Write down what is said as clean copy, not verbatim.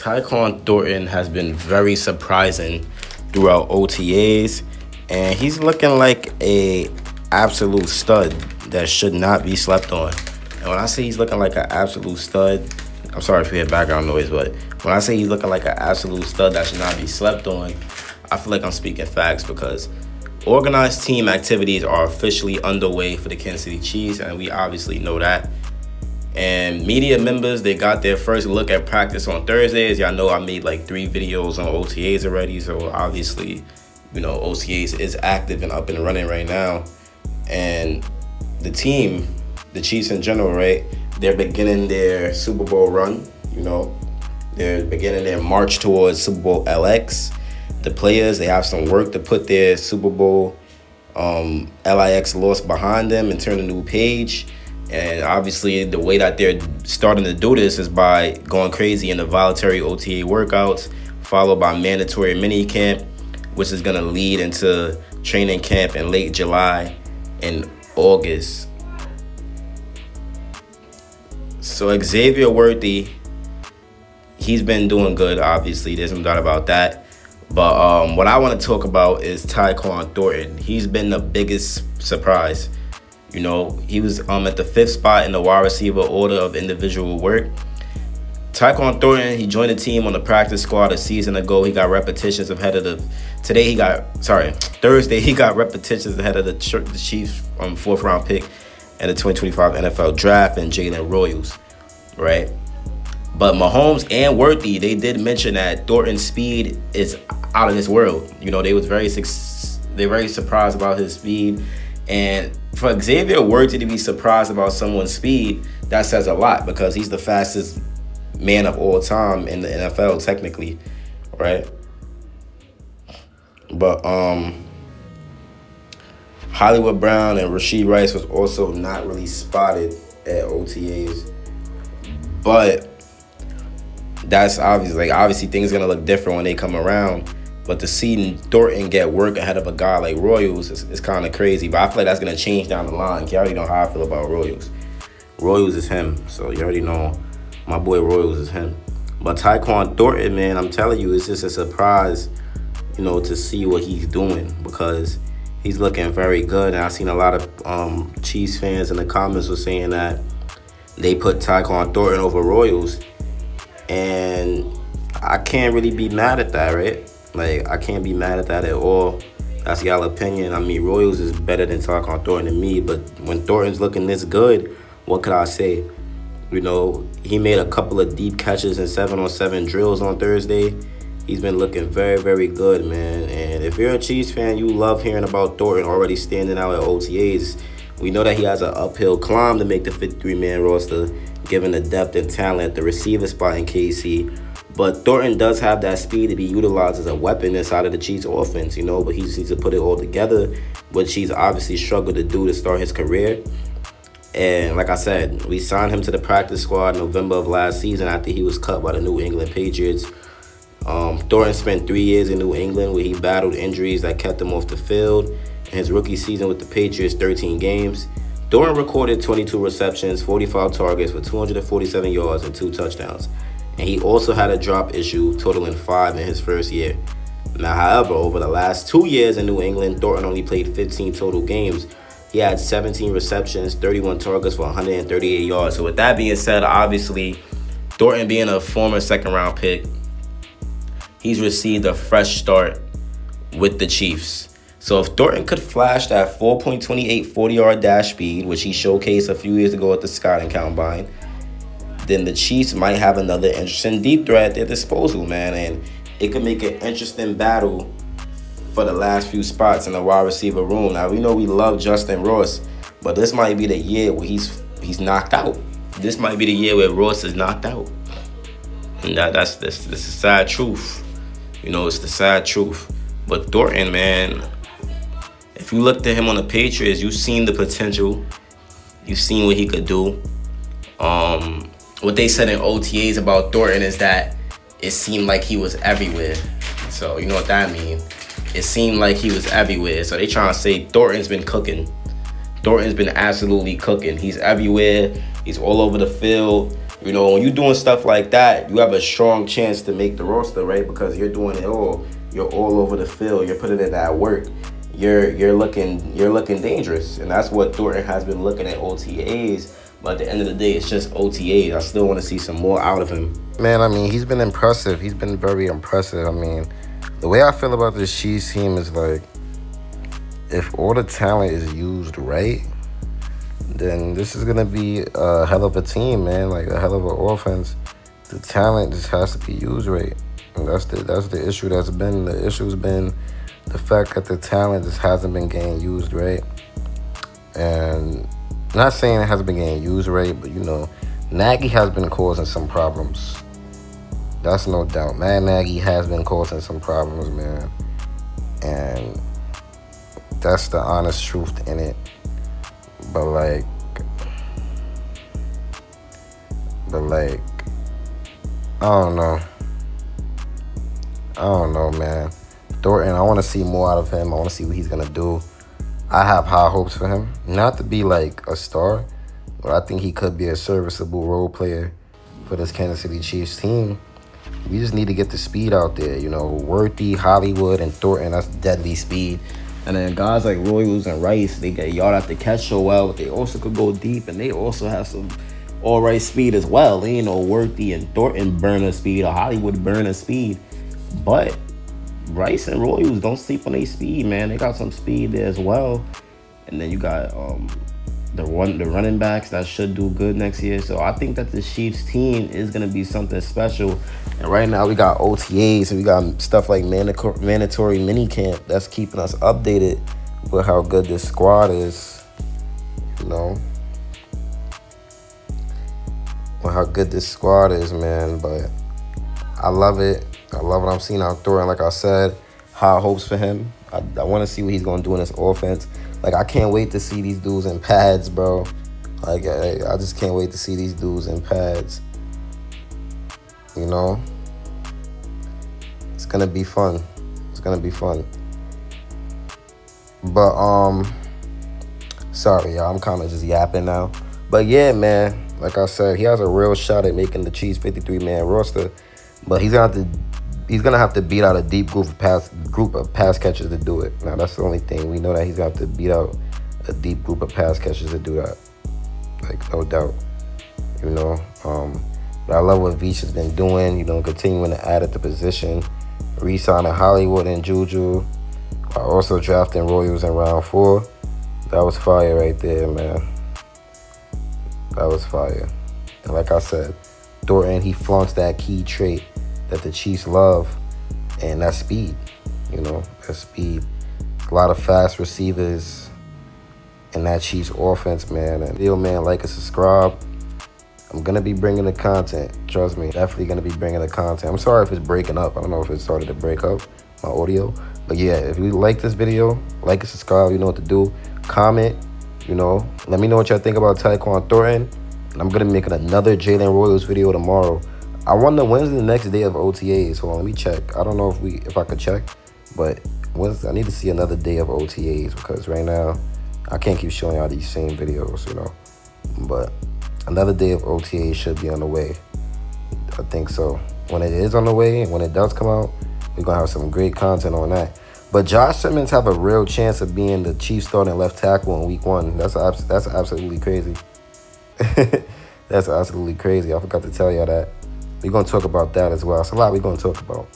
Tyquan Thornton has been very surprising throughout OTAs, and he's looking like a absolute stud that should not be slept on. And when I say he's looking like an absolute stud, I'm sorry if you hear background noise, but when I say he's looking like an absolute stud that should not be slept on, I feel like I'm speaking facts because organized team activities are officially underway for the Kansas City Chiefs, and we obviously know that. And media members, they got their first look at practice on Thursday. As y'all know, I made like 3 videos on OTAs already. So obviously, OTAs is active and up and running right now. And the team, the Chiefs in general, right, they're beginning their Super Bowl run. They're beginning their march towards Super Bowl LX. The players, they have some work to put their Super Bowl LIX loss behind them and turn a new page. And obviously, the way that they're starting to do this is by going crazy in the voluntary OTA workouts, followed by mandatory mini camp, which is going to lead into training camp in late July and August. So Xavier Worthy, he's been doing good, obviously. There's no doubt about that. But what I want to talk about is Tyquan Thornton. He's been the biggest surprise. He was at the 5th spot in the wide receiver order of individual work. Tyquan Thornton, he joined the team on the practice squad a season ago. He got repetitions ahead of Thursday, he got repetitions ahead of the Chiefs 4th round pick in the 2025 NFL draft and Jalen Royals, right? But Mahomes and Worthy, they did mention that Thornton's speed is out of this world. They was very surprised about his speed. And for Xavier Worthy to be surprised about someone's speed, that says a lot because he's the fastest man of all time in the NFL, technically, right? But Hollywood Brown and Rashid Rice was also not really spotted at OTAs. But that's obvious. Obviously, things are going to look different when they come around. But to see Thornton get work ahead of a guy like Royals is kind of crazy. But I feel like that's going to change down the line. You already know how I feel about Royals. Royals is him. So you already know my boy Royals is him. But Tyquan Thornton, man, I'm telling you, it's just a surprise, to see what he's doing because he's looking very good. And I've seen a lot of Chiefs fans in the comments were saying that they put Tyquan Thornton over Royals. And I can't really be mad at that, right? I can't be mad at that at all. That's y'all opinion. I mean, Royals is better than Tyquan Thornton than me, but when Thornton's looking this good, what could I say? He made a couple of deep catches in 7-on-7 drills on Thursday. He's been looking very, very good, man. And if you're a Chiefs fan, you love hearing about Thornton already standing out at OTAs. We know that he has an uphill climb to make the 53-man roster, given the depth and talent at the receiver spot in KC. But Thornton does have that speed to be utilized as a weapon inside of the Chiefs offense, but he just needs to put it all together, which he's obviously struggled to do to start his career. And like I said, we signed him to the practice squad in November of last season after he was cut by the New England Patriots. Thornton spent 3 years in New England where he battled injuries that kept him off the field. In his rookie season with the Patriots, 13 games. Thornton recorded 22 receptions, 45 targets for 247 yards and 2 touchdowns. And he also had a drop issue, totaling 5 in his first year. Now, however, over the last 2 years in New England, Thornton only played 15 total games. He had 17 receptions, 31 targets for 138 yards. So with that being said, obviously, Thornton being a former 2nd-round pick, he's received a fresh start with the Chiefs. So if Thornton could flash that 4.28 40-yard dash speed, which he showcased a few years ago at the Scouting Combine, then the Chiefs might have another interesting deep threat at their disposal, man. And it could make an interesting battle for the last few spots in the wide receiver room. Now, we know we love Justin Ross, but this might be the year where he's knocked out. This might be the year where Ross is knocked out. And that's the sad truth. It's the sad truth. But Thornton, man, if you looked at him on the Patriots, you've seen the potential. You've seen what he could do. What they said in OTAs about Thornton is that it seemed like he was everywhere. So you know what that means. It seemed like he was everywhere. So they trying to say Thornton's been cooking. Thornton's been absolutely cooking. He's everywhere. He's all over the field. You know, when you're doing stuff like that, you have a strong chance to make the roster, right? Because you're doing it all. You're all over the field. You're putting in that work. You're looking dangerous, and that's what Thornton has been looking at OTAs. But at the end of the day, it's just OTAs. I still want to see some more out of him. Man, I mean, he's been impressive. He's been very impressive. I mean, the way I feel about this Chiefs team is like, if all the talent is used right, then this is gonna be a hell of a team, man. Like a hell of an offense. The talent just has to be used right, and that's the issue that's been. The issue's been the fact that the talent just hasn't been getting used right, and not saying it hasn't been getting used right, but you know, Nagy has been causing some problems. That's no doubt. Man, Nagy has been causing some problems, man, and that's the honest truth in it. But like, I don't know, man. Thornton, I want to see more out of him. I want to see what he's gonna do. I have high hopes for him. Not to be like a star, but I think he could be a serviceable role player for this Kansas City Chiefs team. We just need to get the speed out there. You know, Worthy, Hollywood, and Thornton, that's deadly speed. And then guys like Royals and Rice, they get yard after catch so well, but they also could go deep, and they also have some all right speed as well. You know, Worthy and Thornton burner speed, or Hollywood burner speed. But Rice and Royals, don't sleep on their speed, man. They got some speed there as well. And then you got the running backs that should do good next year. So I think that the Chiefs team is gonna be something special. And right now we got OTAs and we got stuff like mandatory minicamp that's keeping us updated with how good this squad is. You know, with how good this squad is, man. But I love it. I love what I'm seeing out Thornton. Like I said, high hopes for him. I want to see what he's going to do in this offense. Like, I can't wait to see these dudes in pads, bro. Like, I just can't wait to see these dudes in pads. You know? It's going to be fun. It's going to be fun. But, sorry, y'all. I'm kind of just yapping now. But, yeah, man. Like I said, he has a real shot at making the Chiefs 53-man roster. But he's gonna have to beat out a deep group of pass catchers to do it. Now that's the only thing. We know that he's gonna have to beat out a deep group of pass catchers to do that. Like, no doubt. You know. But I love what Veach has been doing, you know, continuing to add at the position. Re-signing Hollywood and Juju. Also drafting Royals in round 4. That was fire right there, man. That was fire. And like I said, Thornton, he flaunts that key trait that the Chiefs love, and that's speed. You know, that's speed. A lot of fast receivers in that Chiefs offense, man. And man, like and subscribe. I'm gonna be bringing the content. Trust me, definitely gonna be bringing the content. I'm sorry if it's breaking up. I don't know if it started to break up, my audio. But yeah, if you like this video, like and subscribe. You know what to do. Comment. You know, let me know what y'all think about Tyquan Thornton. And I'm gonna be making another Jalen Royals video tomorrow. I wonder when's the next day of OTAs. Hold on, let me check. I don't know if I could check, but I need to see another day of OTAs, because right now I can't keep showing y'all these same videos, you know. But another day of OTAs should be on the way. I think so. When it is on the way, and when it does come out, we're gonna have some great content on that. But Josh Simmons have a real chance of being the Chiefs starting left tackle in week 1. That's absolutely crazy. That's absolutely crazy. I forgot to tell y'all that. We're going to talk about that as well. It's a lot we're going to talk about.